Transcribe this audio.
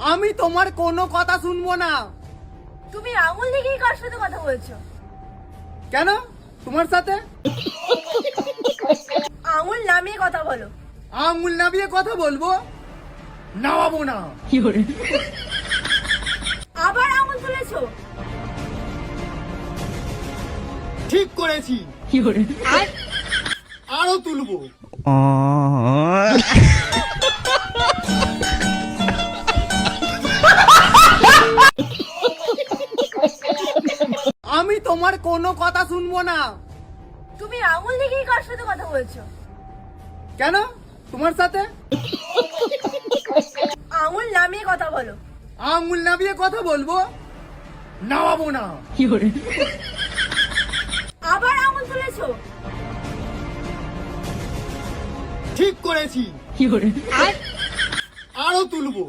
আমি তোমার কোনো কথা শুনবো না। তুমি আঙুল দেখিয়ে কার সাথে কথা বলছো? কেন? তোমার সাথে। আঙুল নামিয়ে কথা বলো। আঙুল নামিয়ে কথা বলবো? নামাবো না। আবার আঙুল তুলেছো? ঠিক করেছি। আরো তুলবো। আমি তোমার কোনো কথা শুনবো না। তুমি আঙুল দেখিয়ে কার সাথে কথা বলছো? কেন? তোমার সাথে। আঙুল নামিয়ে কথা বলো। আঙুল নামিয়ে কথা বলবো? নামাবো না। আবার আঙুল তুলেছো? ঠিক করেছি। আরো তুলবো।